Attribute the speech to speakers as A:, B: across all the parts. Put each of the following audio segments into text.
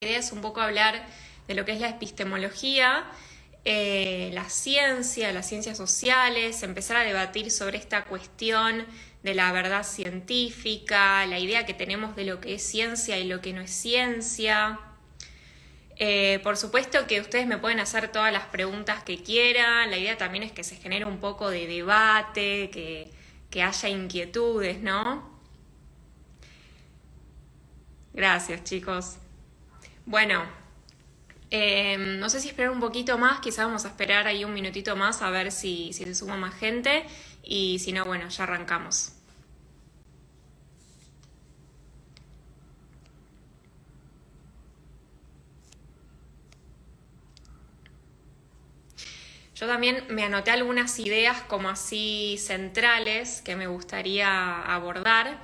A: idea es un poco hablar de lo que es la epistemología, las ciencias sociales, empezar a debatir sobre esta cuestión de la verdad científica, la idea que tenemos de lo que es ciencia y lo que no es ciencia. Por supuesto que ustedes me pueden hacer todas las preguntas que quieran, la idea también es que se genere un poco de debate, que haya inquietudes, ¿no? Gracias, chicos. Bueno, no sé si esperar un poquito más, quizás vamos a esperar ahí un minutito más a ver si se suma más gente y si no, bueno, ya arrancamos. Yo también me anoté algunas ideas como así centrales que me gustaría abordar,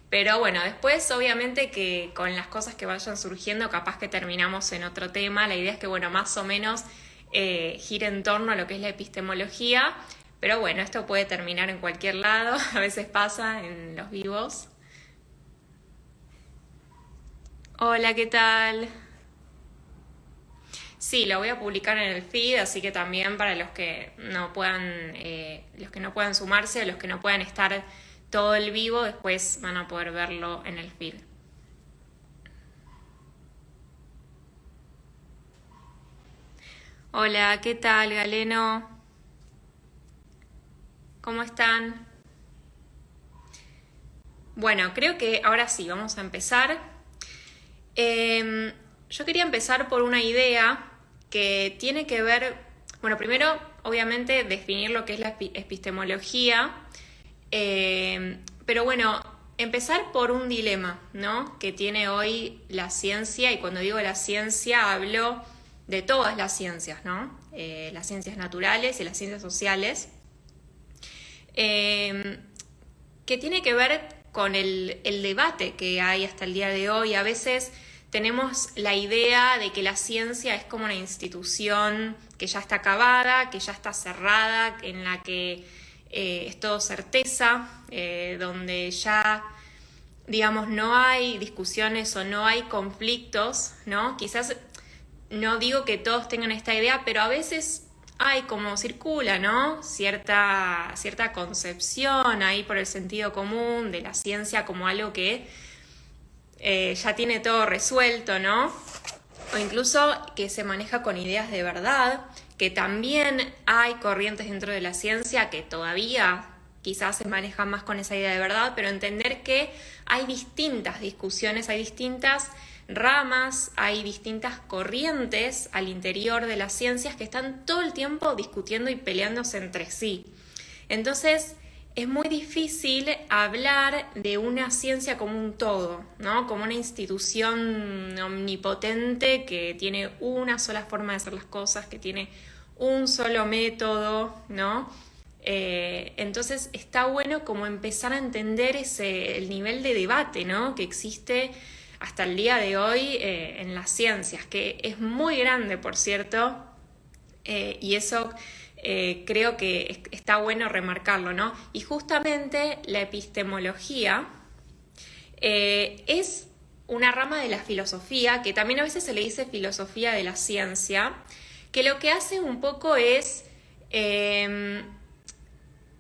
A: pero bueno, después obviamente que con las cosas que vayan surgiendo capaz que terminamos en otro tema. La idea es que bueno, más o menos gire en torno a lo que es la epistemología, pero bueno, esto puede terminar en cualquier lado, a veces pasa en los vivos. Hola, ¿qué tal? Sí, lo voy a publicar en el feed, así que también para los que no puedan sumarse, los que no puedan estar todo el vivo, después van a poder verlo en el feed. Hola, ¿qué tal, Galeno? ¿Cómo están? Bueno, creo que ahora sí, vamos a empezar. Yo quería empezar por una idea que tiene que ver, bueno, primero, obviamente, definir lo que es la epistemología, pero bueno, empezar por un dilema, ¿no? Que tiene hoy la ciencia, y cuando digo la ciencia hablo de todas las ciencias, ¿no? Las ciencias naturales y las ciencias sociales, que tiene que ver con el debate que hay hasta el día de hoy. A veces tenemos la idea de que la ciencia es como una institución que ya está acabada, que ya está cerrada, en la que es todo certeza, donde ya, digamos, no hay discusiones o no hay conflictos, ¿no? Quizás no digo que todos tengan esta idea, pero a veces hay como circula, ¿no? Cierta concepción ahí por el sentido común de la ciencia como algo que ya tiene todo resuelto, ¿no? O incluso que se maneja con ideas de verdad, que también hay corrientes dentro de la ciencia que todavía quizás se manejan más con esa idea de verdad, pero entender que hay distintas discusiones, hay distintas ramas, hay distintas corrientes al interior de las ciencias que están todo el tiempo discutiendo y peleándose entre sí. Entonces, es muy difícil hablar de una ciencia como un todo, ¿no? Como una institución omnipotente que tiene una sola forma de hacer las cosas, que tiene un solo método, ¿no? Entonces está bueno como empezar a entender el nivel de debate, ¿no? Que existe hasta el día de hoy en las ciencias, que es muy grande, por cierto, y eso creo que está bueno remarcarlo, ¿no? Y justamente la epistemología es una rama de la filosofía, que también a veces se le dice filosofía de la ciencia, que lo que hace un poco es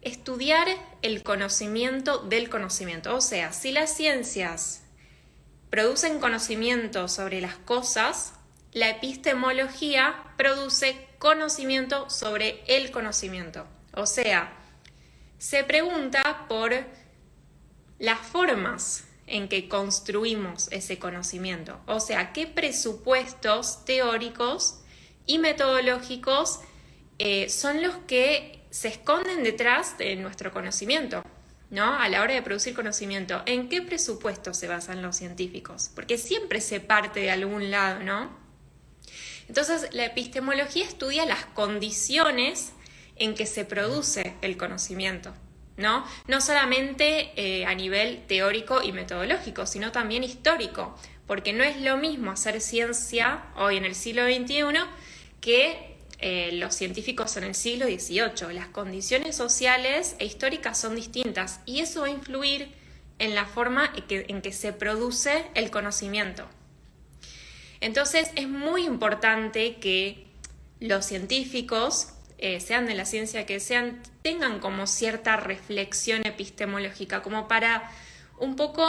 A: estudiar el conocimiento del conocimiento. O sea, si las ciencias producen conocimiento sobre las cosas, la epistemología produce conocimiento sobre el conocimiento. O sea, se pregunta por las formas en que construimos ese conocimiento. O sea, qué presupuestos teóricos y metodológicos son los que se esconden detrás de nuestro conocimiento, ¿no? A la hora de producir conocimiento, ¿en qué presupuestos se basan los científicos? Porque siempre se parte de algún lado, ¿no? Entonces, la epistemología estudia las condiciones en que se produce el conocimiento, ¿no? No solamente a nivel teórico y metodológico, sino también histórico, porque no es lo mismo hacer ciencia hoy en el siglo XXI que los científicos en el siglo XVIII. Las condiciones sociales e históricas son distintas y eso va a influir en la forma en que se produce el conocimiento. Entonces es muy importante que los científicos, sean de la ciencia que sean, tengan como cierta reflexión epistemológica, como para un poco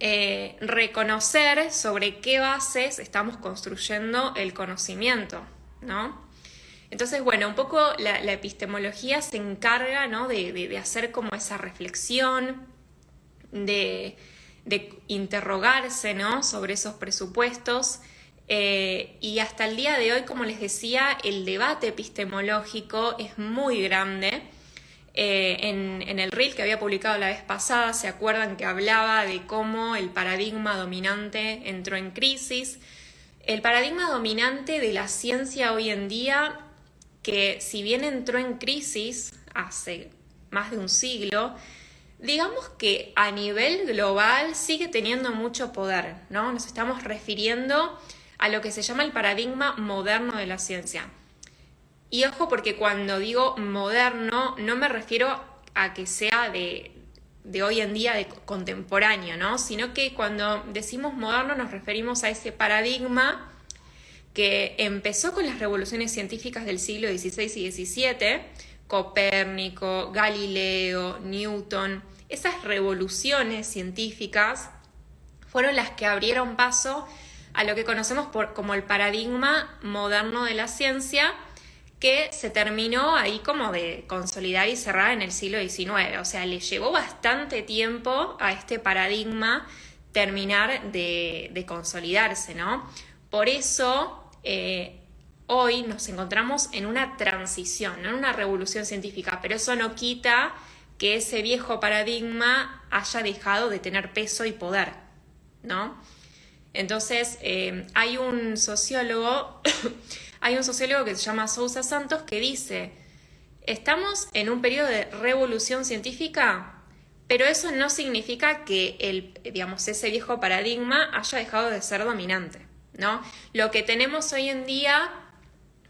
A: reconocer sobre qué bases estamos construyendo el conocimiento, ¿no? Entonces, bueno, un poco la epistemología se encarga, ¿no?, de hacer como esa reflexión, de interrogarse, ¿no?, sobre esos presupuestos. Y hasta el día de hoy, como les decía, el debate epistemológico es muy grande. En el reel que había publicado la vez pasada, ¿se acuerdan que hablaba de cómo el paradigma dominante entró en crisis? El paradigma dominante de la ciencia hoy en día, que si bien entró en crisis hace más de un siglo, digamos que a nivel global sigue teniendo mucho poder, ¿no? Nos estamos refiriendo a lo que se llama el paradigma moderno de la ciencia. Y ojo, porque cuando digo moderno no me refiero a que sea de hoy en día, de contemporáneo, ¿no? Sino que cuando decimos moderno nos referimos a ese paradigma que empezó con las revoluciones científicas del siglo XVI y XVII, Copérnico, Galileo, Newton. Esas revoluciones científicas fueron las que abrieron paso a lo que conocemos como el paradigma moderno de la ciencia, que se terminó ahí como de consolidar y cerrar en el siglo XIX. O sea, le llevó bastante tiempo a este paradigma terminar de consolidarse, ¿no? Por eso hoy nos encontramos en una transición, no en una revolución científica, pero eso no quita que ese viejo paradigma haya dejado de tener peso y poder, ¿no? Entonces, hay un sociólogo que se llama Sousa Santos que dice: estamos en un periodo de revolución científica, pero eso no significa que ese viejo paradigma haya dejado de ser dominante, ¿no? Lo que tenemos hoy en día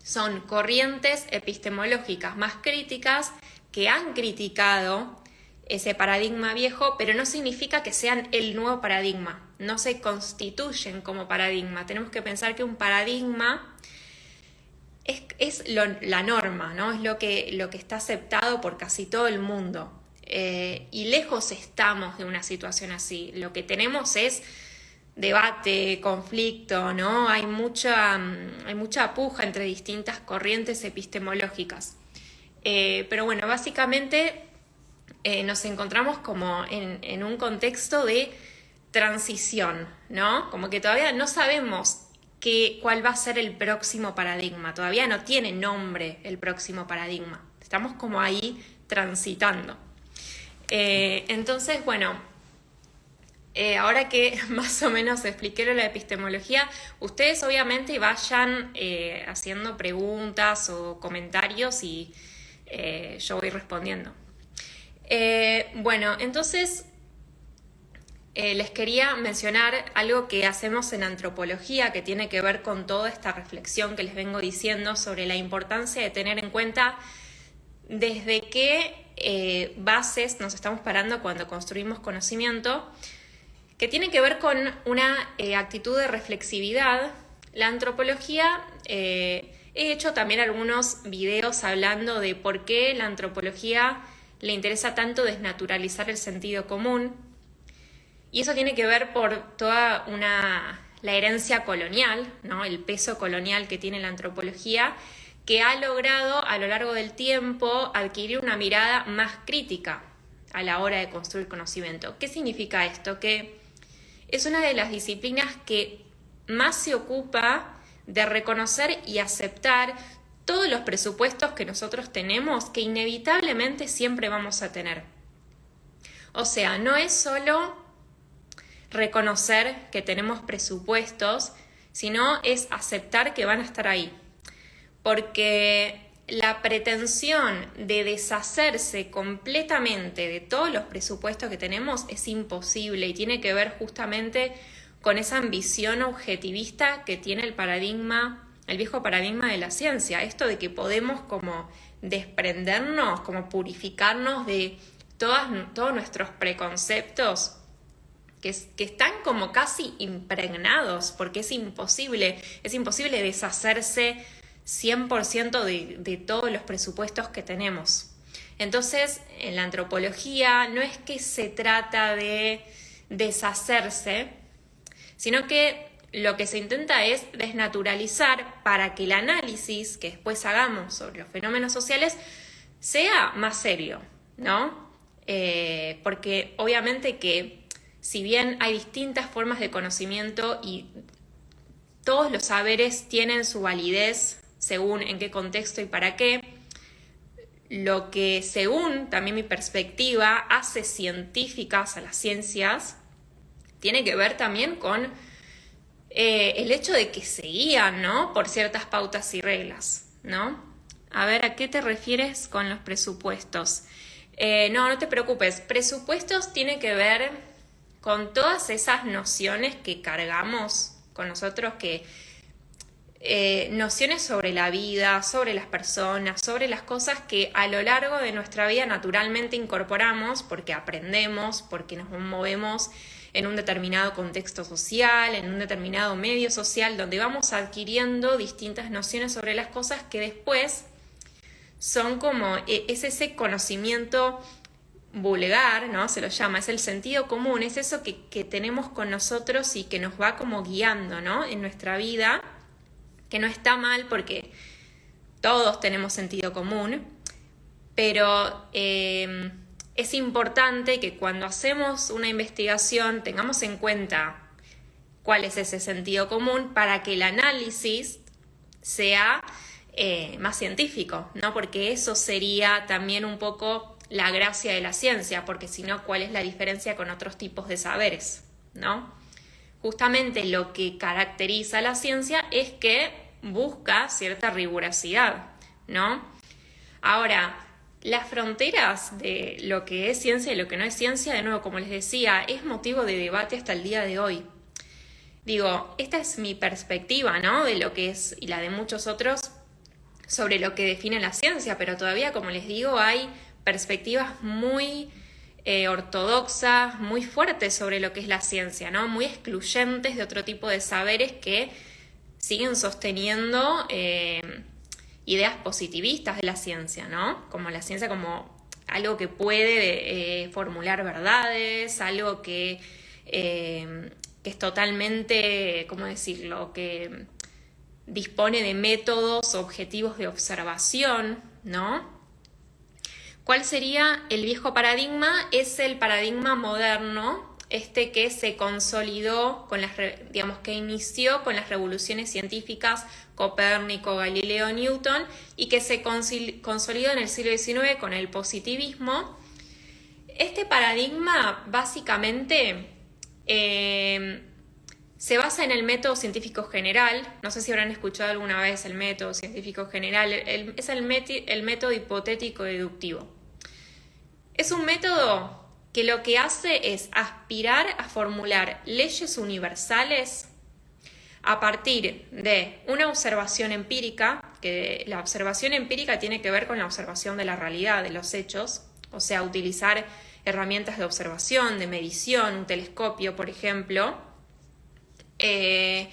A: son corrientes epistemológicas más críticas que han criticado ese paradigma viejo, pero no significa que sean el nuevo paradigma, no se constituyen como paradigma. Tenemos que pensar que un paradigma es la norma, ¿no? Es lo que está aceptado por casi todo el mundo. Y lejos estamos de una situación así. Lo que tenemos es debate, conflicto, ¿no? Hay mucha puja entre distintas corrientes epistemológicas. Pero bueno, básicamente nos encontramos como en un contexto de transición, ¿no? Como que todavía no sabemos cuál va a ser el próximo paradigma. Todavía no tiene nombre el próximo paradigma. Estamos como ahí transitando. Entonces, bueno, ahora que más o menos expliqué la epistemología, ustedes obviamente vayan haciendo preguntas o comentarios y yo voy respondiendo. Bueno, entonces les quería mencionar algo que hacemos en antropología que tiene que ver con toda esta reflexión que les vengo diciendo sobre la importancia de tener en cuenta desde qué bases nos estamos parando cuando construimos conocimiento, que tiene que ver con una actitud de reflexividad. La antropología, he hecho también algunos videos hablando de por qué la antropología le interesa tanto desnaturalizar el sentido común. Y eso tiene que ver por toda la herencia colonial, ¿no? El peso colonial que tiene la antropología, que ha logrado a lo largo del tiempo adquirir una mirada más crítica a la hora de construir conocimiento. ¿Qué significa esto? Que es una de las disciplinas que más se ocupa de reconocer y aceptar todos los presupuestos que nosotros tenemos, que inevitablemente siempre vamos a tener. O sea, no es solo reconocer que tenemos presupuestos, sino es aceptar que van a estar ahí. Porque la pretensión de deshacerse completamente de todos los presupuestos que tenemos es imposible y tiene que ver justamente con esa ambición objetivista que tiene el viejo paradigma de la ciencia. Esto de que podemos como desprendernos, como purificarnos de todos nuestros preconceptos que están como casi impregnados, porque es imposible deshacerse 100% de todos los presupuestos que tenemos. Entonces, en la antropología no es que se trata de deshacerse, sino que lo que se intenta es desnaturalizar para que el análisis que después hagamos sobre los fenómenos sociales sea más serio, ¿no? Porque obviamente que si bien hay distintas formas de conocimiento y todos los saberes tienen su validez según en qué contexto y para qué, lo que según también mi perspectiva hace científicas a las ciencias tiene que ver también con el hecho de que se guían, ¿no?, por ciertas pautas y reglas, ¿no? A ver, ¿a qué te refieres con los presupuestos? No te preocupes. Presupuestos tiene que ver con todas esas nociones que cargamos con nosotros, nociones sobre la vida, sobre las personas, sobre las cosas que a lo largo de nuestra vida naturalmente incorporamos porque aprendemos, porque nos movemos en un determinado contexto social, en un determinado medio social, donde vamos adquiriendo distintas nociones sobre las cosas que después son como, es ese conocimiento vulgar, ¿no? Se lo llama, es el sentido común, es eso que tenemos con nosotros y que nos va como guiando, ¿no?, en nuestra vida, que no está mal porque todos tenemos sentido común, pero es importante que cuando hacemos una investigación tengamos en cuenta cuál es ese sentido común para que el análisis sea más científico, ¿no? Porque eso sería también un poco la gracia de la ciencia, porque si no, ¿cuál es la diferencia con otros tipos de saberes, ¿no? Justamente lo que caracteriza a la ciencia es que busca cierta rigurosidad, ¿no? Ahora, las fronteras de lo que es ciencia y lo que no es ciencia, de nuevo, como les decía, es motivo de debate hasta el día de hoy. Digo, esta es mi perspectiva, ¿no?, de lo que es, y la de muchos otros, sobre lo que define la ciencia, pero todavía, como les digo, hay perspectivas muy ortodoxas, muy fuertes sobre lo que es la ciencia, ¿no?, muy excluyentes de otro tipo de saberes que siguen sosteniendo ideas positivistas de la ciencia, ¿no? Como la ciencia como algo que puede formular verdades, algo que es totalmente, ¿cómo decirlo?, que dispone de métodos objetivos de observación, ¿no? ¿Cuál sería el viejo paradigma? Es el paradigma moderno, que se consolidó con digamos, que inició con las revoluciones científicas Copérnico, Galileo, Newton, y que se consolidó en el siglo XIX con el positivismo. Este paradigma básicamente se basa en el método científico general. No sé si habrán escuchado alguna vez el método científico general. Es el método hipotético deductivo. Es un método que lo que hace es aspirar a formular leyes universales a partir de una observación empírica, que la observación empírica tiene que ver con la observación de la realidad, de los hechos, o sea, utilizar herramientas de observación, de medición, un telescopio, por ejemplo, que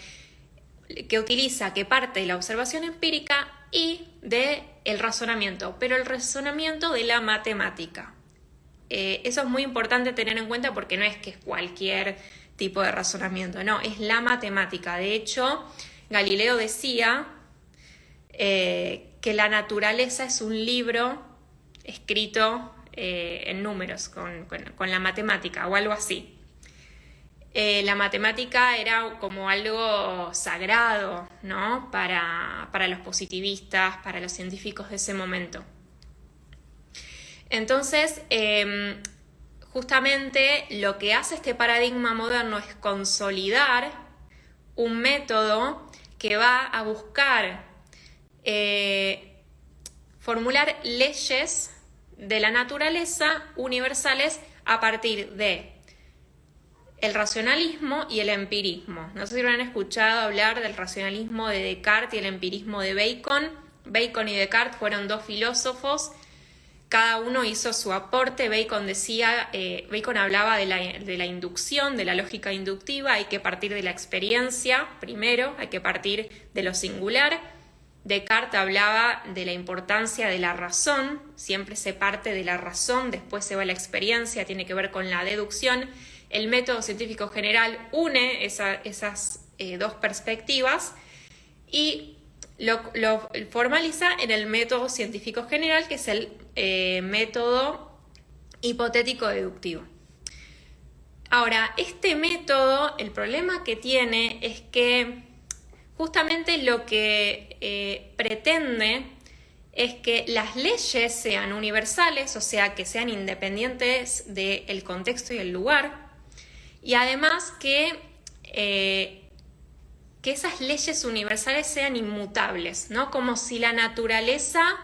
A: parte de la observación empírica y del razonamiento, pero el razonamiento de la matemática. Eso es muy importante tener en cuenta porque no es que es cualquier tipo de razonamiento, no, es la matemática. De hecho, Galileo decía que la naturaleza es un libro escrito en números, con la matemática o algo así. La matemática era como algo sagrado, ¿no?, para los positivistas, para los científicos de ese momento. Entonces, justamente lo que hace este paradigma moderno es consolidar un método que va a buscar formular leyes de la naturaleza universales a partir de el racionalismo y el empirismo. No sé si habrán escuchado hablar del racionalismo de Descartes y el empirismo de Bacon. Bacon y Descartes fueron dos filósofos cada uno hizo su aporte. Bacon hablaba de la inducción, de la lógica inductiva. Hay que partir de la experiencia primero, hay que partir de lo singular. Descartes hablaba de la importancia de la razón, siempre se parte de la razón, después se va a la experiencia, tiene que ver con la deducción. El método científico general une esas dos perspectivas y lo formaliza en el método científico general, que es el método hipotético deductivo. Ahora, este método, el problema que tiene es que justamente lo que pretende es que las leyes sean universales, o sea, que sean independientes del contexto y el lugar, y además que esas leyes universales sean inmutables, ¿no? Como si la naturaleza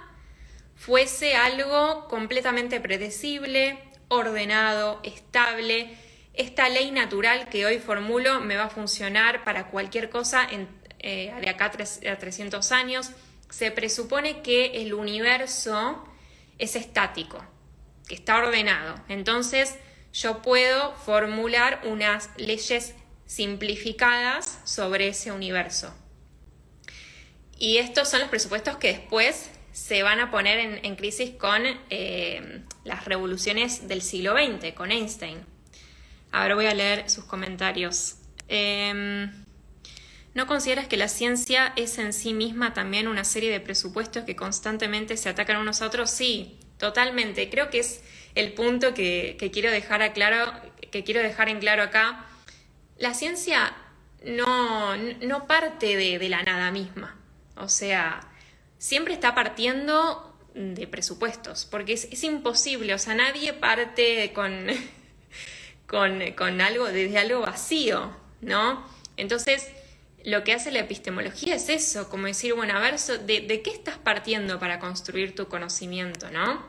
A: fuese algo completamente predecible, ordenado, estable. Esta ley natural que hoy formulo me va a funcionar para cualquier cosa de acá a 300 años. Se presupone que el universo es estático, que está ordenado. Entonces yo puedo formular unas leyes simplificadas sobre ese universo. Y estos son los presupuestos que después se van a poner en crisis con las revoluciones del siglo XX, con Einstein. Ahora voy a leer sus comentarios. ¿No consideras que la ciencia es en sí misma también una serie de presupuestos que constantemente se atacan unos a otros? Sí, totalmente. Creo que es el punto que quiero dejar en claro acá. La ciencia no parte de la nada misma. O sea, siempre está partiendo de presupuestos, porque es imposible. O sea, nadie parte con algo, desde algo vacío, ¿no? Entonces, lo que hace la epistemología es eso, como decir, bueno, a ver, ¿de qué estás partiendo para construir tu conocimiento, no?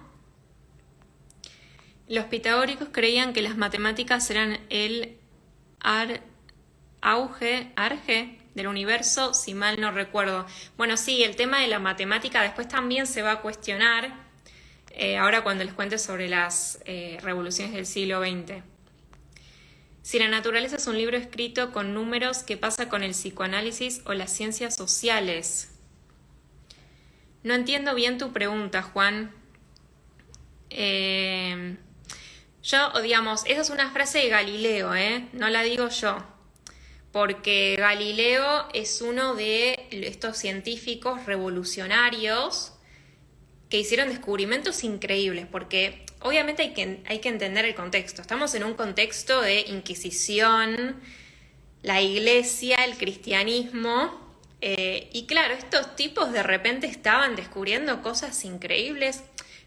A: Los pitagóricos creían que las matemáticas eran el arge del universo, si mal no recuerdo. Bueno, sí, el tema de la matemática después también se va a cuestionar, ahora cuando les cuente sobre las revoluciones del siglo XX. Si la naturaleza es un libro escrito con números, ¿qué pasa con el psicoanálisis o las ciencias sociales? No entiendo bien tu pregunta, Juan. Digamos, esa es una frase de Galileo, no la digo yo, porque Galileo es uno de estos científicos revolucionarios que hicieron descubrimientos increíbles, porque obviamente hay que entender el contexto. Estamos en un contexto de Inquisición, la Iglesia, el cristianismo, y claro, estos tipos de repente estaban descubriendo cosas increíbles.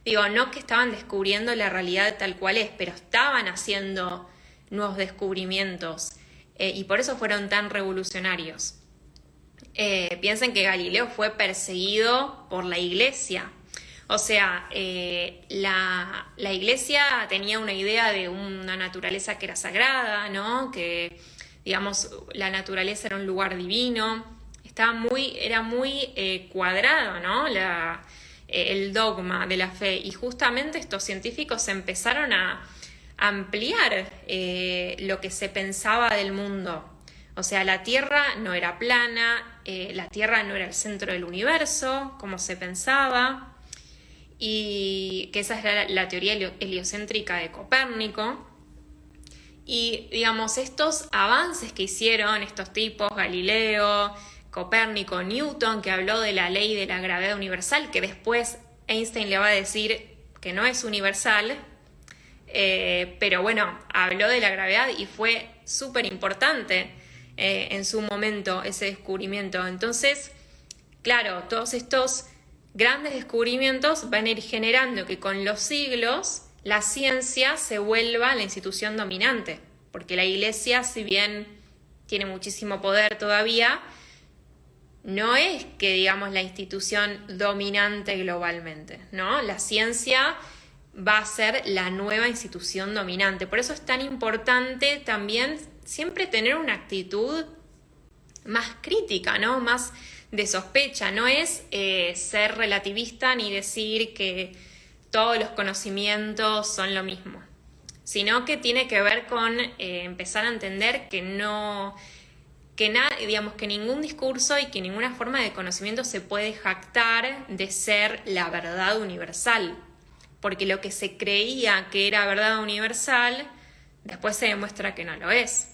A: Digo, no que estaban descubriendo la realidad tal cual es, pero estaban haciendo nuevos descubrimientos, y por eso fueron tan revolucionarios. Piensen que Galileo fue perseguido por la Iglesia. O sea, la Iglesia tenía una idea de una naturaleza que era sagrada, ¿no? Que, digamos, la naturaleza era un lugar divino. Era muy cuadrado, ¿no? El dogma de la fe. Y justamente estos científicos empezaron a ampliar lo que se pensaba del mundo. O sea, la Tierra no era plana, la Tierra no era el centro del universo, como se pensaba. Y que esa es la teoría heliocéntrica de Copérnico. Y, digamos, estos avances que hicieron estos tipos, Galileo, Copérnico, Newton, que habló de la ley de la gravedad universal, que después Einstein le va a decir que no es universal, pero bueno, habló de la gravedad y fue súper importante en su momento ese descubrimiento. Entonces, claro, todos estos grandes descubrimientos van a ir generando que con los siglos la ciencia se vuelva la institución dominante, porque la Iglesia, si bien tiene muchísimo poder todavía, no es que, digamos, la institución dominante globalmente, ¿no? La ciencia va a ser la nueva institución dominante. Por eso es tan importante también siempre tener una actitud más crítica, ¿no? Más de sospecha. No es ser relativista ni decir que todos los conocimientos son lo mismo, sino que tiene que ver con empezar a entender que digamos, que ningún discurso y que ninguna forma de conocimiento se puede jactar de ser la verdad universal, porque lo que se creía que era verdad universal, después se demuestra que no lo es,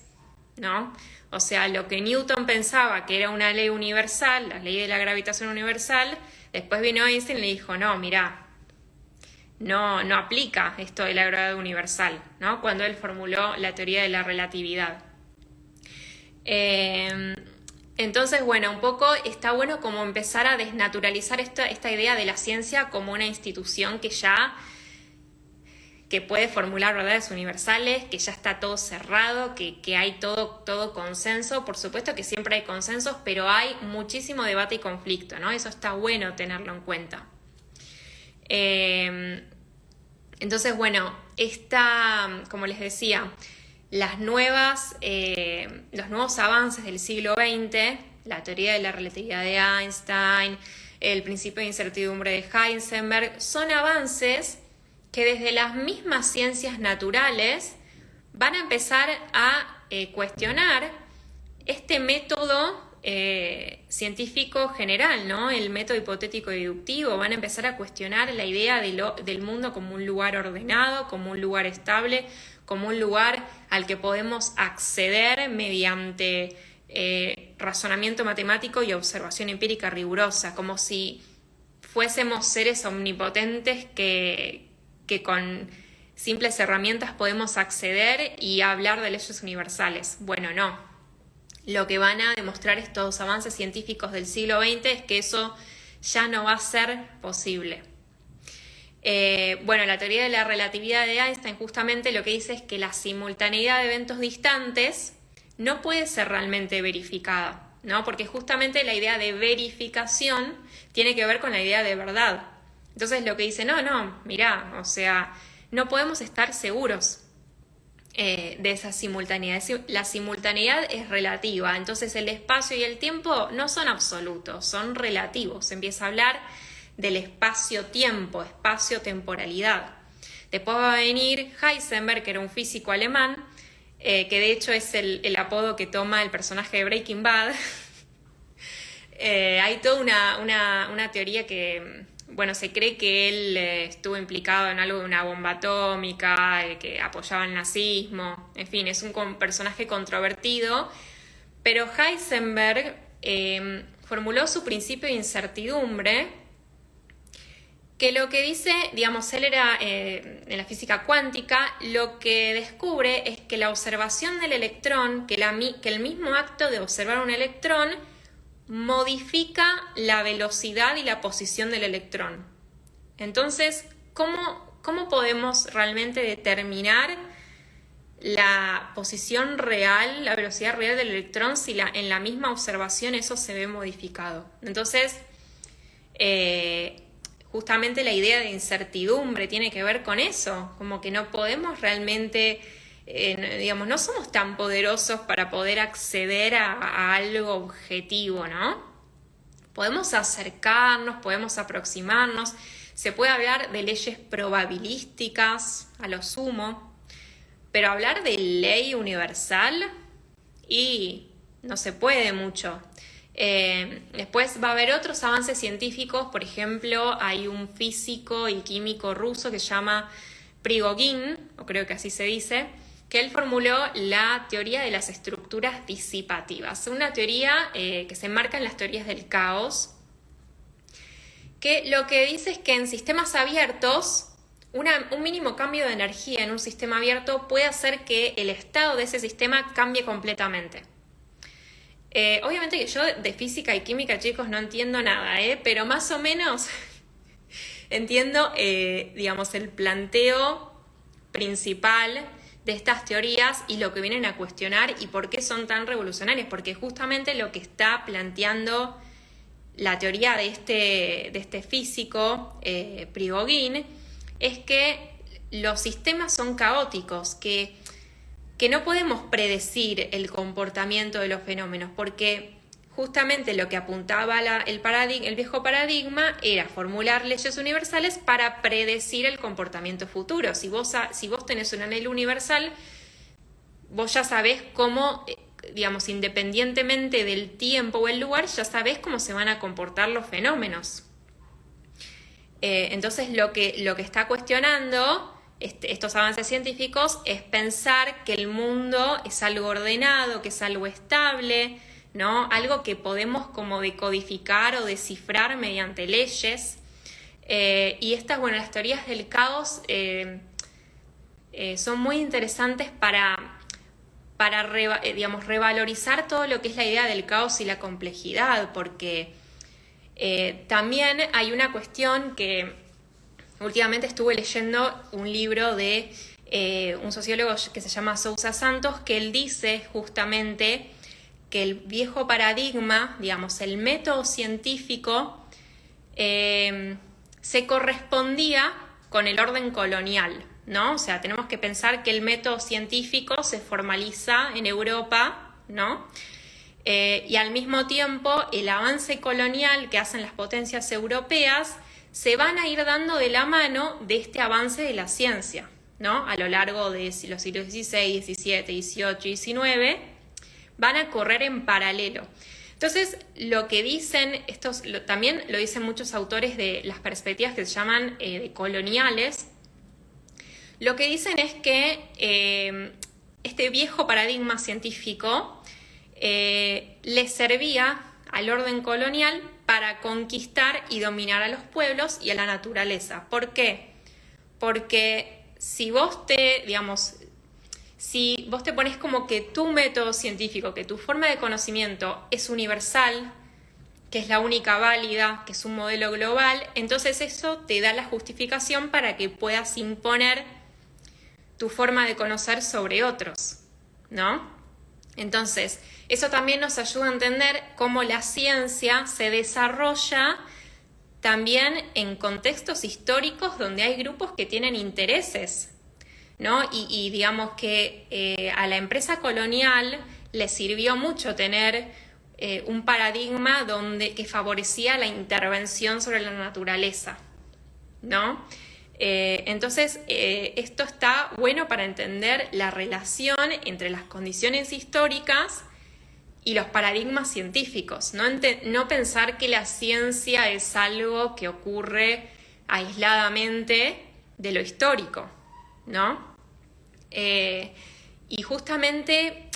A: ¿no? O sea, lo que Newton pensaba que era una ley universal, la ley de la gravitación universal, después vino Einstein y le dijo, no, mirá, no aplica esto de la gravedad universal, ¿no? Cuando él formuló la teoría de la relatividad. Entonces, bueno, un poco está bueno como empezar a desnaturalizar esta idea de la ciencia como una institución que puede formular verdades universales, que ya está todo cerrado, que hay todo consenso. Por supuesto que siempre hay consensos, pero hay muchísimo debate y conflicto, ¿no? Eso está bueno tenerlo en cuenta. Entonces, bueno, como les decía, los nuevos avances del siglo XX, la teoría de la relatividad de Einstein, el principio de incertidumbre de Heisenberg, son avances que desde las mismas ciencias naturales van a empezar a cuestionar este método científico general, ¿no? El método hipotético deductivo. Van a empezar a cuestionar la idea del mundo como un lugar ordenado, como un lugar estable, como un lugar al que podemos acceder mediante razonamiento matemático y observación empírica rigurosa, como si fuésemos seres omnipotentes que con simples herramientas podemos acceder y hablar de leyes universales. Bueno, no. Lo que van a demostrar estos avances científicos del siglo XX es que eso ya no va a ser posible. Bueno, la teoría de la relatividad de Einstein justamente lo que dice es que la simultaneidad de eventos distantes no puede ser realmente verificada, ¿no? Porque justamente la idea de verificación tiene que ver con la idea de verdad. Entonces lo que dice, no, mirá, o sea, no podemos estar seguros de esa simultaneidad. La simultaneidad es relativa, entonces el espacio y el tiempo no son absolutos, son relativos. Se empieza a hablar del espacio-tiempo, espacio-temporalidad. Después va a venir Heisenberg, que era un físico alemán, que de hecho es el apodo que toma el personaje de Breaking Bad. Hay toda una teoría que, bueno, se cree que él estuvo implicado en algo de una bomba atómica, que apoyaba el nazismo, en fin, es un personaje controvertido, pero Heisenberg formuló su principio de incertidumbre, que lo que dice, digamos, él era en la física cuántica, lo que descubre es que la observación del electrón, que el mismo acto de observar un electrón modifica la velocidad y la posición del electrón. Entonces, ¿cómo podemos realmente determinar la posición real, la velocidad real del electrón si en la misma observación eso se ve modificado? Entonces, justamente la idea de incertidumbre tiene que ver con eso, como que no podemos realmente, digamos, no somos tan poderosos para poder acceder a algo objetivo, ¿no? Podemos acercarnos, podemos aproximarnos, se puede hablar de leyes probabilísticas a lo sumo, pero hablar de ley universal y no se puede mucho. Después va a haber otros avances científicos, por ejemplo, hay un físico y químico ruso que se llama Prigogine, o creo que así se dice, que él formuló la teoría de las estructuras disipativas, una teoría que se enmarca en las teorías del caos, que lo que dice es que en sistemas abiertos, un mínimo cambio de energía en un sistema abierto puede hacer que el estado de ese sistema cambie completamente. Obviamente que yo de física y química, chicos, no entiendo nada, pero más o menos entiendo, digamos, el planteo principal de estas teorías y lo que vienen a cuestionar y por qué son tan revolucionarias, porque justamente lo que está planteando la teoría de este físico, Prigogine, es que los sistemas son caóticos, que no podemos predecir el comportamiento de los fenómenos, porque justamente lo que apuntaba el viejo paradigma era formular leyes universales para predecir el comportamiento futuro. Si vos tenés un anhelo universal, vos ya sabés cómo, digamos, independientemente del tiempo o el lugar, ya sabés cómo se van a comportar los fenómenos. Entonces lo que está cuestionando estos avances científicos es pensar que el mundo es algo ordenado, que es algo estable, ¿no? Algo que podemos como decodificar o descifrar mediante leyes. Y las teorías del caos son muy interesantes para revalorizar todo lo que es la idea del caos y la complejidad, porque también hay una cuestión que últimamente estuve leyendo un libro de un sociólogo que se llama Sousa Santos, que él dice justamente que el viejo paradigma, digamos, el método científico, se correspondía con el orden colonial, ¿no? O sea, tenemos que pensar que el método científico se formaliza en Europa, ¿no? Y al mismo tiempo el avance colonial que hacen las potencias europeas se van a ir dando de la mano de este avance de la ciencia, ¿no? A lo largo de los siglos XVI, XVII, XVIII y XIX van a correr en paralelo. Entonces, lo que dicen, también lo dicen muchos autores de las perspectivas que se llaman coloniales, lo que dicen es que este viejo paradigma científico le servía al orden colonial para conquistar y dominar a los pueblos y a la naturaleza. ¿Por qué? Porque si vos te pones como que tu método científico, que tu forma de conocimiento es universal, que es la única válida, que es un modelo global, entonces eso te da la justificación para que puedas imponer tu forma de conocer sobre otros, ¿no? Entonces, eso también nos ayuda a entender cómo la ciencia se desarrolla también en contextos históricos donde hay grupos que tienen intereses, ¿no? Y digamos que a la empresa colonial le sirvió mucho tener un paradigma que favorecía la intervención sobre la naturaleza, ¿no? Entonces, esto está bueno para entender la relación entre las condiciones históricas y los paradigmas científicos, no pensar que la ciencia es algo que ocurre aisladamente de lo histórico, ¿no? Y justamente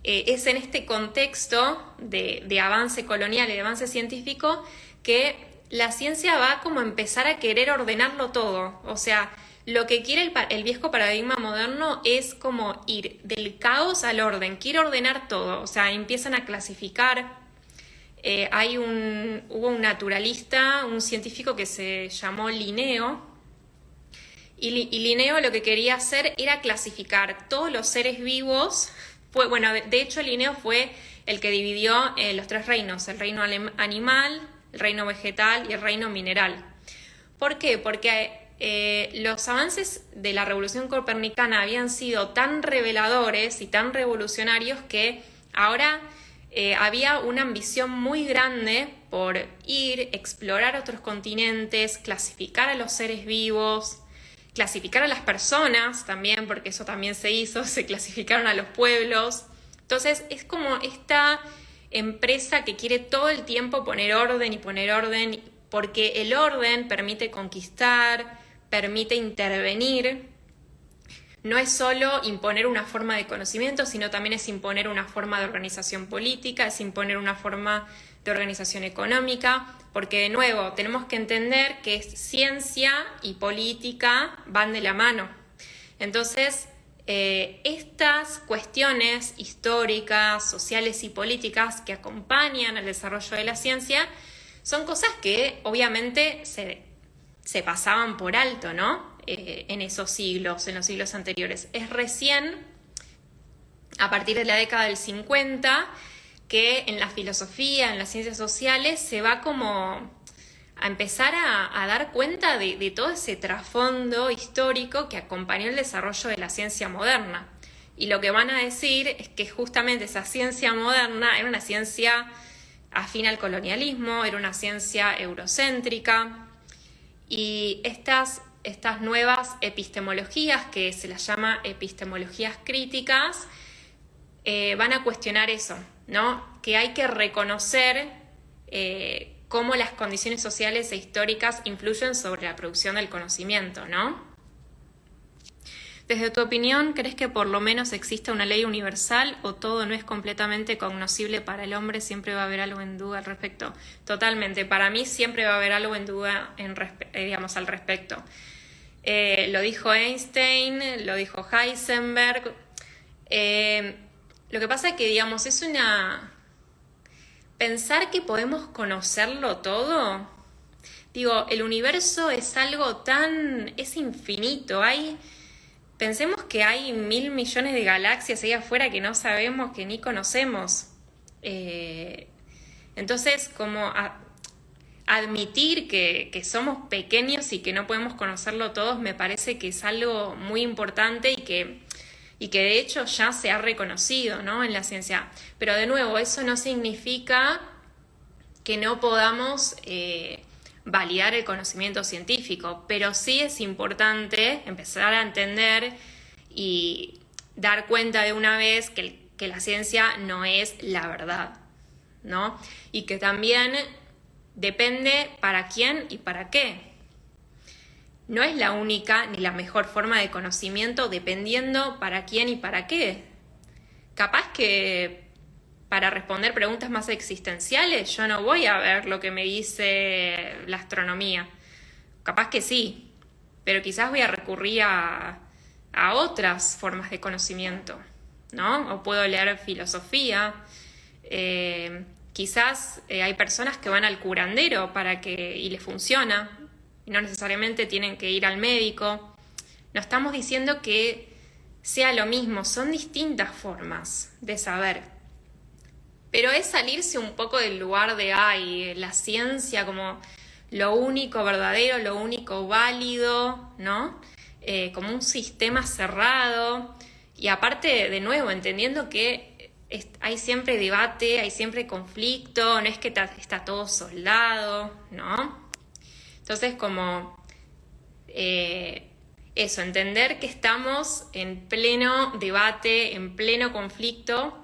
A: es en este contexto de avance colonial y de avance científico que la ciencia va como a empezar a querer ordenarlo todo. O sea, lo que quiere el viejo paradigma moderno es como ir del caos al orden, quiere ordenar todo. O sea, empiezan a clasificar. Hubo un naturalista, un científico que se llamó Linneo, y Linneo lo que quería hacer era clasificar todos los seres vivos. De hecho Linneo fue el que dividió los tres reinos, el reino animal, el reino vegetal y el reino mineral. ¿Por qué? Porque los avances de la revolución copernicana habían sido tan reveladores y tan revolucionarios que ahora había una ambición muy grande por explorar otros continentes, clasificar a los seres vivos, clasificar a las personas también, porque eso también se hizo, se clasificaron a los pueblos. Entonces es como esta empresa que quiere todo el tiempo poner orden, porque el orden permite conquistar, permite intervenir. No es solo imponer una forma de conocimiento, sino también es imponer una forma de organización política, es imponer una forma de organización económica, porque de nuevo tenemos que entender que ciencia y política van de la mano. Entonces, estas cuestiones históricas, sociales y políticas que acompañan al desarrollo de la ciencia son cosas que obviamente se pasaban por alto, ¿no? En esos siglos, en los siglos anteriores. Es recién, a partir de la década del 50, que en la filosofía, en las ciencias sociales, se va como a empezar a dar cuenta de todo ese trasfondo histórico que acompañó el desarrollo de la ciencia moderna. Y lo que van a decir es que justamente esa ciencia moderna era una ciencia afín al colonialismo, era una ciencia eurocéntrica, y estas nuevas epistemologías, que se las llama epistemologías críticas, van a cuestionar eso, ¿no? Que hay que reconocer cómo las condiciones sociales e históricas influyen sobre la producción del conocimiento, ¿no? Desde tu opinión, ¿crees que por lo menos existe una ley universal o todo no es completamente cognoscible para el hombre? ¿Siempre va a haber algo en duda al respecto? Totalmente, para mí siempre va a haber algo en duda digamos, al respecto. Lo dijo Einstein, lo dijo Heisenberg. Lo que pasa es que, digamos, pensar que podemos conocerlo todo. Digo, el universo es algo es infinito, pensemos que hay 1.000 millones de galaxias ahí afuera que no sabemos, que ni conocemos. Entonces, como admitir que somos pequeños y que no podemos conocerlo todos, me parece que es algo muy importante y que de hecho ya se ha reconocido, ¿no?, en la ciencia. Pero de nuevo, eso no significa que no podamos validar el conocimiento científico, pero sí es importante empezar a entender y dar cuenta de una vez que la ciencia no es la verdad, ¿no? Y que también depende para quién y para qué. No es la única ni la mejor forma de conocimiento, dependiendo para quién y para qué. Capaz que para responder preguntas más existenciales yo no voy a ver lo que me dice la astronomía. Capaz que sí, pero quizás voy a recurrir a otras formas de conocimiento, ¿no? O puedo leer filosofía. Quizás hay personas que van al curandero y les funciona, y no necesariamente tienen que ir al médico. No estamos diciendo que sea lo mismo, son distintas formas de saber. Pero es salirse un poco del lugar de la ciencia como lo único verdadero, lo único válido, ¿no? Como un sistema cerrado. Y aparte, de nuevo, entendiendo que hay siempre debate, hay siempre conflicto, no es que está todo soldado, ¿no? Entonces, como eso, entender que estamos en pleno debate, en pleno conflicto.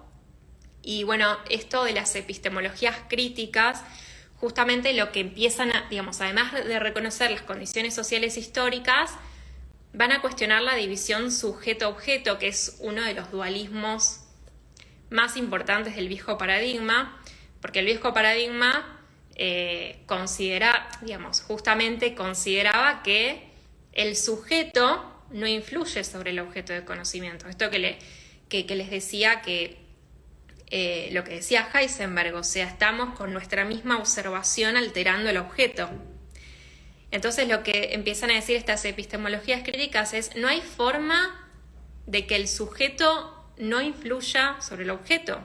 A: Y bueno, esto de las epistemologías críticas, justamente lo que empiezan digamos, además de reconocer las condiciones sociales históricas, van a cuestionar la división sujeto-objeto, que es uno de los dualismos más importantes del viejo paradigma, porque el viejo paradigma justamente consideraba que el sujeto no influye sobre el objeto de conocimiento. Esto que les decía lo que decía Heisenberg, o sea, estamos con nuestra misma observación alterando el objeto. Entonces lo que empiezan a decir estas epistemologías críticas es: no hay forma de que el sujeto no influya sobre el objeto.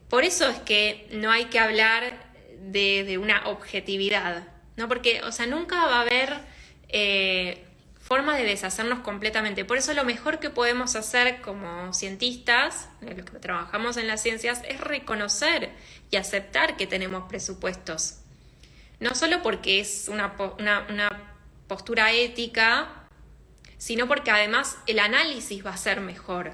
A: Por eso es que no hay que hablar de una objetividad, ¿no? Porque, o sea, nunca va a haber forma de deshacernos completamente. Por eso lo mejor que podemos hacer como cientistas, los que trabajamos en las ciencias, es reconocer y aceptar que tenemos presupuestos. No solo porque es una postura ética, sino porque además el análisis va a ser mejor.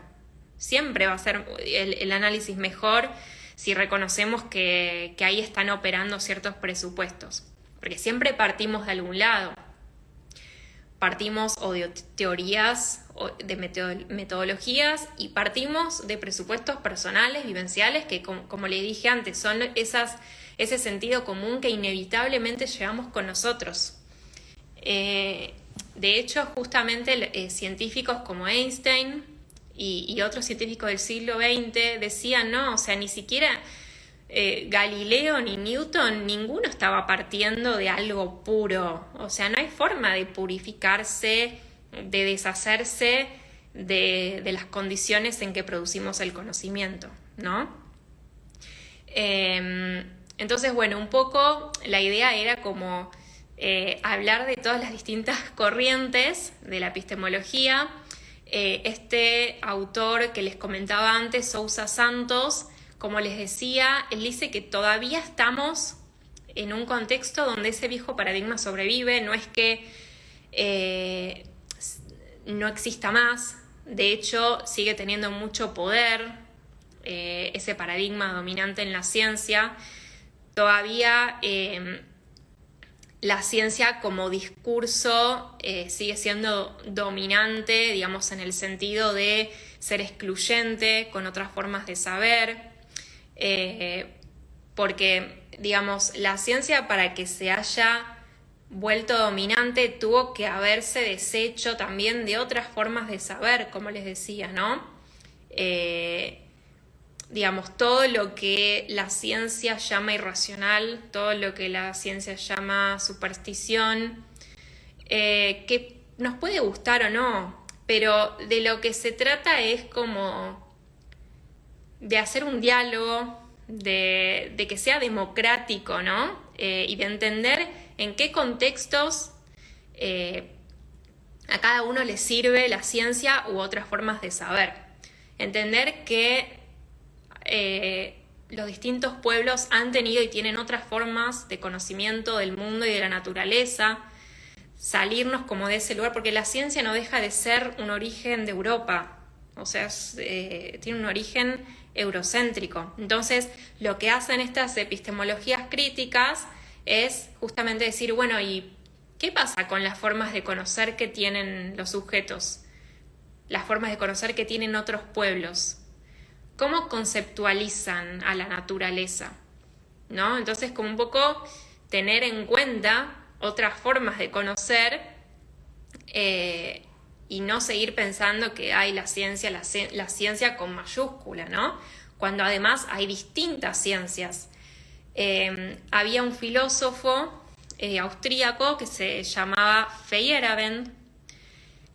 A: Siempre va a ser el análisis mejor si reconocemos que ahí están operando ciertos presupuestos. Porque siempre partimos de algún lado. Partimos o de teorías, o de metodologías, y partimos de presupuestos personales, vivenciales, que como le dije antes, son ese sentido común que inevitablemente llevamos con nosotros. De hecho, justamente científicos como Einstein y otros científicos del siglo XX decían, no, o sea, ni siquiera Galileo ni Newton, ninguno estaba partiendo de algo puro. O sea, no hay forma de purificarse, de deshacerse de las condiciones en que producimos el conocimiento, ¿no? Entonces, bueno, un poco la idea era como hablar de todas las distintas corrientes de la epistemología. Este autor que les comentaba antes, Sousa Santos, como les decía, él dice que todavía estamos en un contexto donde ese viejo paradigma sobrevive, no es que no exista más, de hecho sigue teniendo mucho poder ese paradigma dominante en la ciencia. Todavía la ciencia como discurso sigue siendo dominante, digamos, en el sentido de ser excluyente con otras formas de saber, porque, digamos, la ciencia, para que se haya vuelto dominante, tuvo que haberse deshecho también de otras formas de saber, como les decía, ¿no? Digamos, todo lo que la ciencia llama irracional, todo lo que la ciencia llama superstición, que nos puede gustar o no, pero de lo que se trata es como de hacer un diálogo, de que sea democrático, ¿no? Y de entender en qué contextos a cada uno le sirve la ciencia u otras formas de saber. Entender que los distintos pueblos han tenido y tienen otras formas de conocimiento del mundo y de la naturaleza, salirnos como de ese lugar, porque la ciencia no deja de ser un origen de Europa, o sea, tiene un origen eurocéntrico. Entonces, lo que hacen estas epistemologías críticas es justamente decir, bueno, ¿y qué pasa con las formas de conocer que tienen los sujetos? Las formas de conocer que tienen otros pueblos. ¿Cómo conceptualizan a la naturaleza? ¿No? Entonces, como un poco tener en cuenta otras formas de conocer y no seguir pensando que hay la ciencia con mayúscula, ¿no? Cuando además hay distintas ciencias. Había un filósofo austríaco que se llamaba Feyerabend,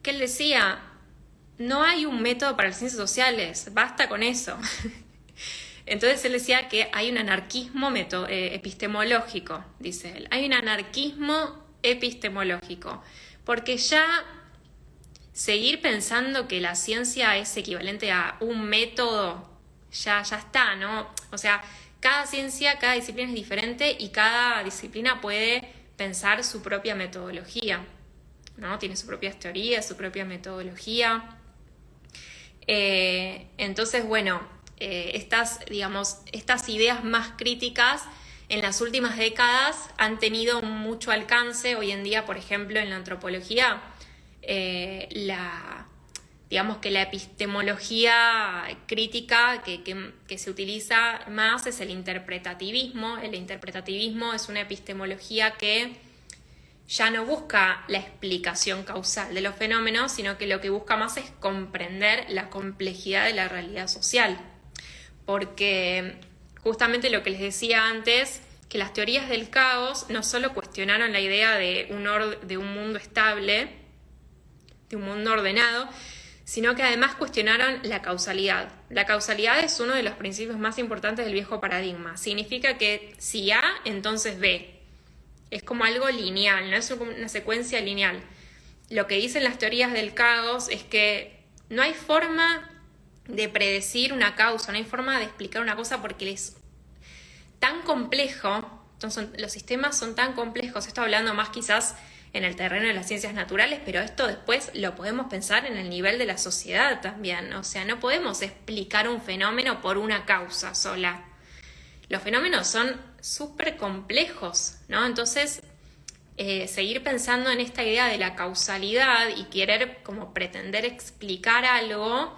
A: que él decía: no hay un método para las ciencias sociales, basta con eso. Entonces él decía que hay un anarquismo epistemológico, dice él. Hay un anarquismo epistemológico, porque ya seguir pensando que la ciencia es equivalente a un método, ya está, ¿no? O sea, cada ciencia, cada disciplina es diferente y cada disciplina puede pensar su propia metodología, ¿no? Tiene sus propias teorías, su propia metodología. Entonces, bueno, estas ideas más críticas en las últimas décadas han tenido mucho alcance. Hoy en día, por ejemplo, en la antropología, digamos que la epistemología crítica que se utiliza más es el interpretativismo. El interpretativismo es una epistemología que ya no busca la explicación causal de los fenómenos, sino que lo que busca más es comprender la complejidad de la realidad social. Porque justamente lo que les decía antes, que las teorías del caos no solo cuestionaron la idea de un mundo estable, de un mundo ordenado, sino que además cuestionaron la causalidad. La causalidad es uno de los principios más importantes del viejo paradigma. Significa que si A, entonces B. Es como algo lineal, no es una secuencia lineal. Lo que dicen las teorías del caos es que no hay forma de predecir una causa, no hay forma de explicar una cosa porque es tan complejo. Entonces, los sistemas son tan complejos. Estoy hablando más quizás en el terreno de las ciencias naturales, pero esto después lo podemos pensar en el nivel de la sociedad también. O sea, no podemos explicar un fenómeno por una causa sola. Los fenómenos son súper complejos, ¿no? Entonces, seguir pensando en esta idea de la causalidad y querer como pretender explicar algo,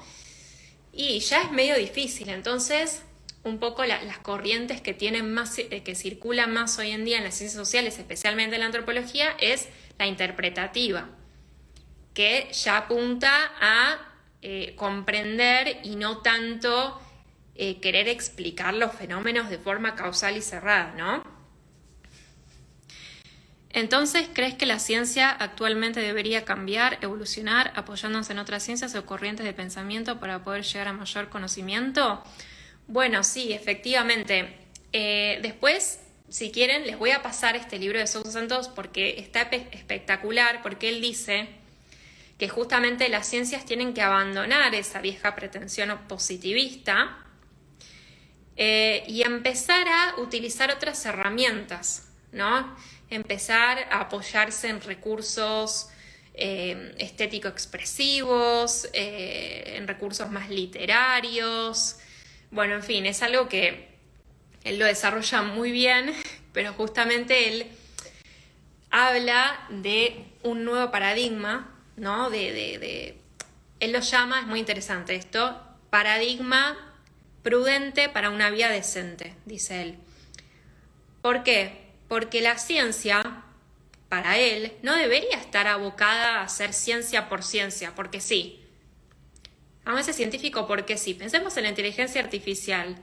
A: y ya es medio difícil. Entonces, un poco las corrientes que tienen más, que circulan más hoy en día en las ciencias sociales, especialmente en la antropología, es la interpretativa, que ya apunta a comprender y no tanto querer explicar los fenómenos de forma causal y cerrada, ¿no? Entonces, ¿crees que la ciencia actualmente debería cambiar, evolucionar, apoyándose en otras ciencias o corrientes de pensamiento para poder llegar a mayor conocimiento? Bueno, sí, efectivamente. Después, si quieren, les voy a pasar este libro de Sousa Santos porque está espectacular, porque él dice que justamente las ciencias tienen que abandonar esa vieja pretensión positivista y empezar a utilizar otras herramientas, ¿no? Empezar a apoyarse en recursos estético-expresivos, en recursos más literarios. Bueno, en fin, es algo que él lo desarrolla muy bien, pero justamente él habla de un nuevo paradigma, ¿no? Él lo llama, es muy interesante esto, paradigma prudente para una vida decente, dice él. ¿Por qué? Porque la ciencia, para él, no debería estar abocada a hacer ciencia por ciencia, porque sí. Vamos a ser científico porque sí. Pensemos en la inteligencia artificial.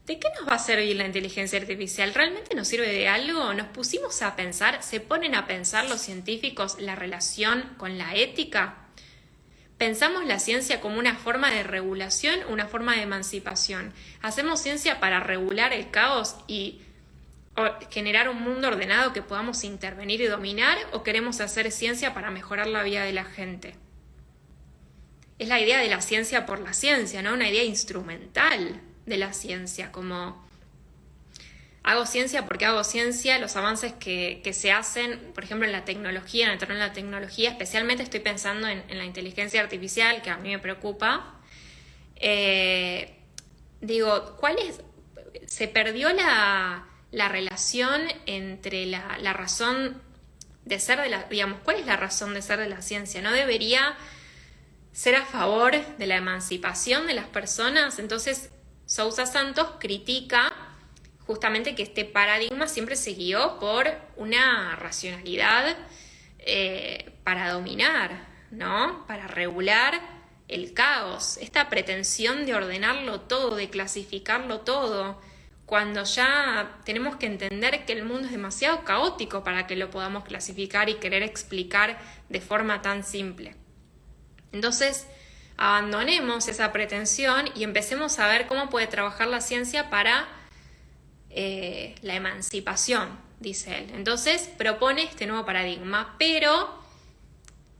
A: ¿De qué nos va a servir la inteligencia artificial? ¿Realmente nos sirve de algo? ¿Nos pusimos a pensar, se ponen a pensar los científicos la relación con la ética? ¿Pensamos la ciencia como una forma de regulación, una forma de emancipación? ¿Hacemos ciencia para regular el caos y generar un mundo ordenado que podamos intervenir y dominar? ¿O queremos hacer ciencia para mejorar la vida de la gente? Es la idea de la ciencia por la ciencia, ¿no? Una idea instrumental de la ciencia, como hago ciencia porque hago ciencia, los avances que se hacen, por ejemplo, en la tecnología, en el terreno de la tecnología, especialmente estoy pensando en la inteligencia artificial, que a mí me preocupa. Se perdió la relación entre la razón de ser de la, digamos, ¿cuál es la razón de ser de la ciencia? ¿No debería ser a favor de la emancipación de las personas? Entonces, Sousa Santos critica justamente que este paradigma siempre se guió por una racionalidad para dominar, ¿no? Para regular el caos, esta pretensión de ordenarlo todo, de clasificarlo todo, cuando ya tenemos que entender que el mundo es demasiado caótico para que lo podamos clasificar y querer explicar de forma tan simple. Entonces, abandonemos esa pretensión y empecemos a ver cómo puede trabajar la ciencia para la emancipación, dice él. Entonces propone este nuevo paradigma, pero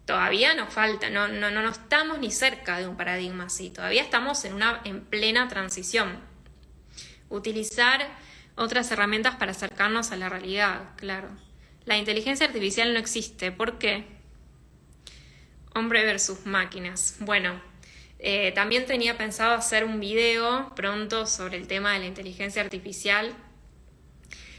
A: todavía nos falta, no estamos ni cerca de un paradigma así, todavía estamos en plena transición. Utilizar otras herramientas para acercarnos a la realidad, claro. La inteligencia artificial no existe, ¿por qué? Hombre versus máquinas. Bueno, también tenía pensado hacer un video pronto sobre el tema de la inteligencia artificial.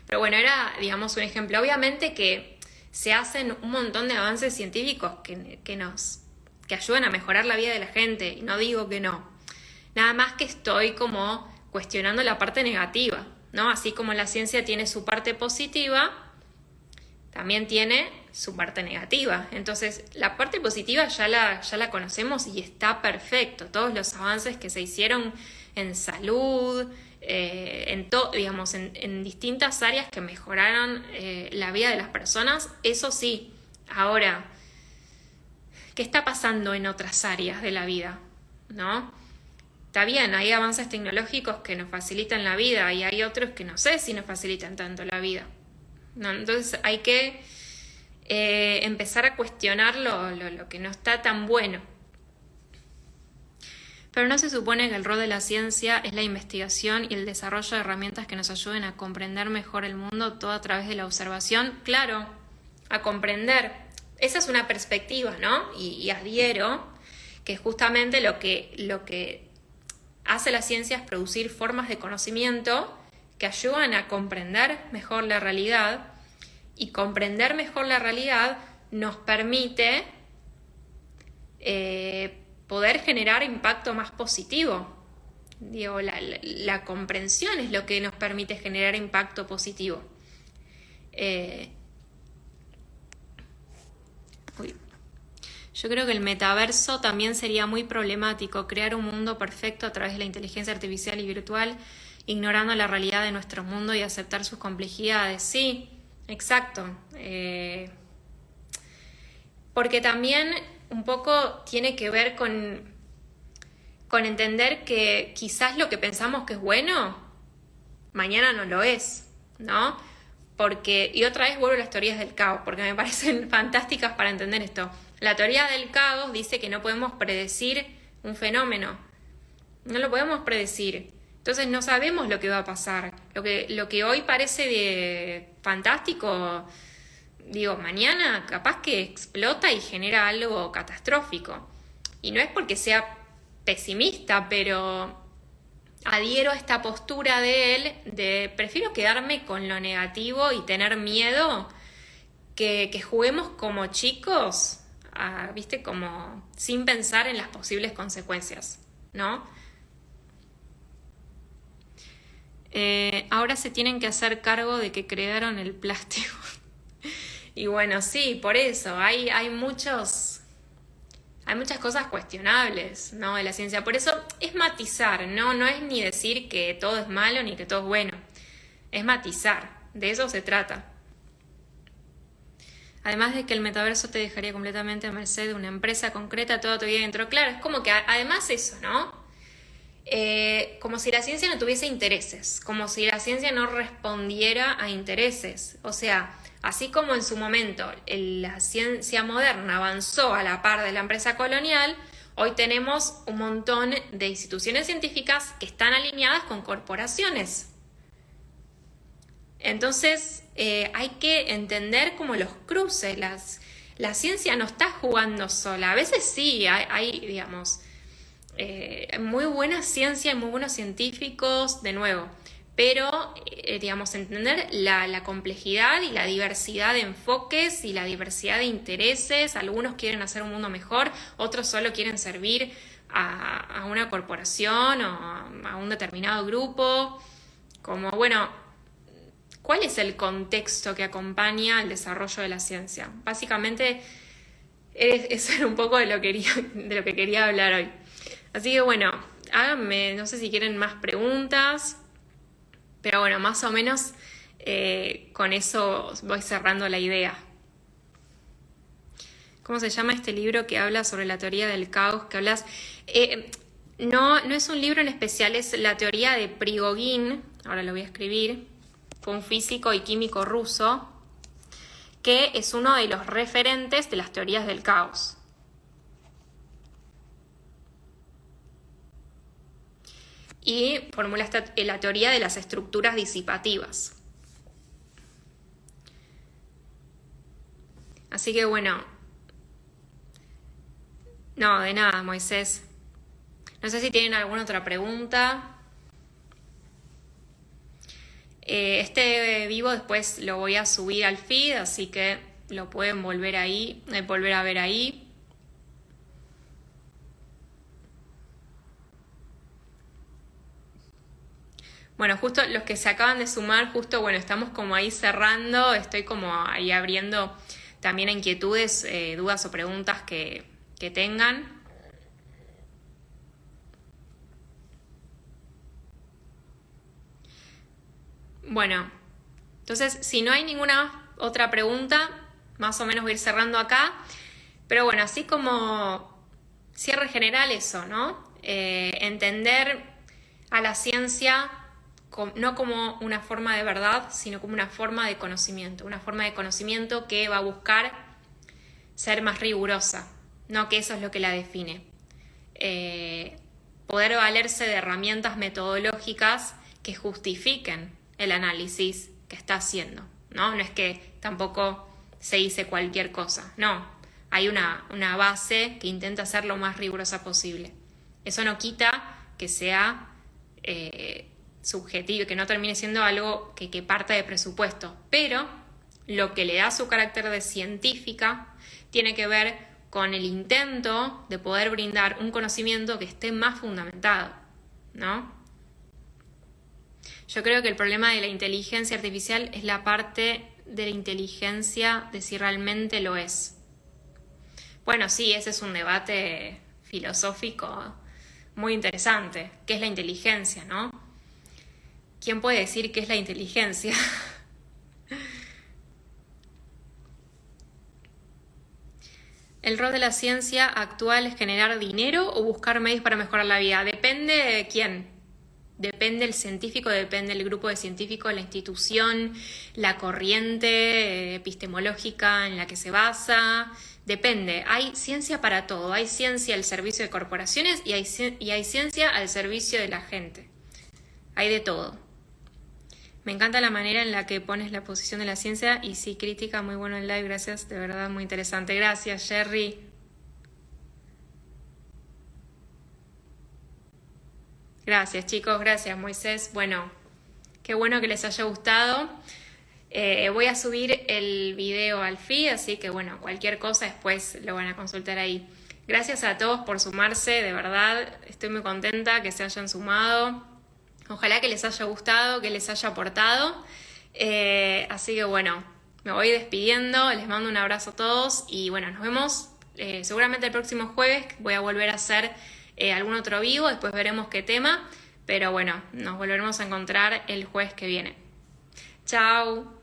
A: Pero bueno, era, digamos, un ejemplo. Obviamente que se hacen un montón de avances científicos que ayudan a mejorar la vida de la gente. Y no digo que no. Nada más que estoy como cuestionando la parte negativa, ¿no? Así como la ciencia tiene su parte positiva, también tiene su parte negativa. Entonces, la parte positiva ya la conocemos y está perfecto. Todos los avances que se hicieron en salud, en distintas áreas que mejoraron la vida de las personas, eso sí. Ahora, ¿qué está pasando en otras áreas de la vida? ¿No? Está bien, hay avances tecnológicos que nos facilitan la vida y hay otros que no sé si nos facilitan tanto la vida. ¿No? Entonces hay que empezar a cuestionar lo que no está tan bueno. Pero no se supone que el rol de la ciencia es la investigación y el desarrollo de herramientas que nos ayuden a comprender mejor el mundo, todo a través de la observación. Claro, a comprender. Esa es una perspectiva, ¿no? Y adhiero que justamente lo que hace la ciencia es producir formas de conocimiento que ayudan a comprender mejor la realidad, y comprender mejor la realidad nos permite poder generar impacto más positivo. Digo, la comprensión es lo que nos permite generar impacto positivo. Yo creo que el metaverso también sería muy problemático, crear un mundo perfecto a través de la inteligencia artificial y virtual, ignorando la realidad de nuestro mundo y aceptar sus complejidades. Sí, exacto. Porque también un poco tiene que ver con entender que quizás lo que pensamos que es bueno, mañana no lo es, ¿no? Porque, y otra vez vuelvo a las teorías del caos, porque me parecen fantásticas para entender esto. La teoría del caos dice que no podemos predecir un fenómeno. No lo podemos predecir. Entonces no sabemos lo que va a pasar. Lo que hoy parece fantástico, digo, mañana capaz que explota y genera algo catastrófico. Y no es porque sea pesimista, pero adhiero a esta postura de él de prefiero quedarme con lo negativo y tener miedo que juguemos como chicos, ¿viste? Como sin pensar en las posibles consecuencias, ¿no? Ahora se tienen que hacer cargo de que crearon el plástico. Y bueno, sí, por eso, hay muchas cosas cuestionables, ¿no? De la ciencia. Por eso es matizar, ¿no? No es ni decir que todo es malo ni que todo es bueno. Es matizar, de eso se trata. Además de que el metaverso te dejaría completamente a merced de una empresa concreta toda tu vida dentro. Claro, es como que además eso, ¿no? Como si la ciencia no tuviese intereses, como si la ciencia no respondiera a intereses. O sea, así como en su momento la ciencia moderna avanzó a la par de la empresa colonial, hoy tenemos un montón de instituciones científicas que están alineadas con corporaciones. Entonces hay que entender como los cruces. La ciencia no está jugando sola. A veces sí, hay digamos, muy buena ciencia y muy buenos científicos, de nuevo, pero, digamos, entender la complejidad y la diversidad de enfoques y la diversidad de intereses. Algunos quieren hacer un mundo mejor, otros solo quieren servir a una corporación o a un determinado grupo. Como, bueno, ¿cuál es el contexto que acompaña el desarrollo de la ciencia? Básicamente, eso era un poco de lo que quería hablar hoy. Así que bueno, háganme, no sé si quieren más preguntas, pero bueno, más o menos con eso voy cerrando la idea. ¿Cómo se llama este libro que habla sobre la teoría del caos? Que hablas, no es un libro en especial, es la teoría de Prigogine, ahora lo voy a escribir, fue un físico y químico ruso, que es uno de los referentes de las teorías del caos. Y formula la teoría de las estructuras disipativas. Así que bueno, no, de nada, Moisés. No sé si tienen alguna otra pregunta. Este vivo después lo voy a subir al feed, así que lo pueden volver a ver ahí. Bueno, justo los que se acaban de sumar, bueno, estamos como ahí cerrando, estoy como ahí abriendo también inquietudes, dudas o preguntas que tengan. Bueno, entonces si no hay ninguna otra pregunta, más o menos voy a ir cerrando acá. Pero bueno, así como cierre general eso, ¿no? Entender a la ciencia no como una forma de verdad, sino como una forma de conocimiento que va a buscar ser más rigurosa, no que eso es lo que la define. Poder valerse de herramientas metodológicas que justifiquen el análisis que está haciendo, ¿no? No es que tampoco se dice cualquier cosa, no. Hay una base que intenta ser lo más rigurosa posible. Eso no quita que sea subjetivo, que no termine siendo algo que parta de presupuesto, pero lo que le da su carácter de científica tiene que ver con el intento de poder brindar un conocimiento que esté más fundamentado, ¿no? Yo creo que el problema de la inteligencia artificial es la parte de la inteligencia de si realmente lo es. Bueno, sí, ese es un debate filosófico muy interesante. ¿Qué es la inteligencia, no? ¿Quién puede decir qué es la inteligencia? ¿El rol de la ciencia actual es generar dinero o buscar medios para mejorar la vida? Depende de quién. Depende del científico, depende del grupo de científicos, la institución, la corriente epistemológica en la que se basa. Depende. Hay ciencia para todo. Hay ciencia al servicio de corporaciones y hay ciencia al servicio de la gente. hay de todo. Me encanta la manera en la que pones la posición de la ciencia y sí, crítica, muy bueno el live, gracias, de verdad, muy interesante. Gracias, Jerry. Gracias, chicos, gracias, Moisés. Bueno, qué bueno que les haya gustado. Voy a subir el video al feed, así que bueno, cualquier cosa después lo van a consultar ahí. Gracias a todos por sumarse, de verdad, estoy muy contenta que se hayan sumado. Ojalá que les haya gustado, que les haya aportado. Así que bueno, me voy despidiendo, les mando un abrazo a todos y bueno, nos vemos seguramente el próximo jueves. Voy a volver a hacer algún otro vivo, después veremos qué tema, pero bueno, nos volveremos a encontrar el jueves que viene. Chao.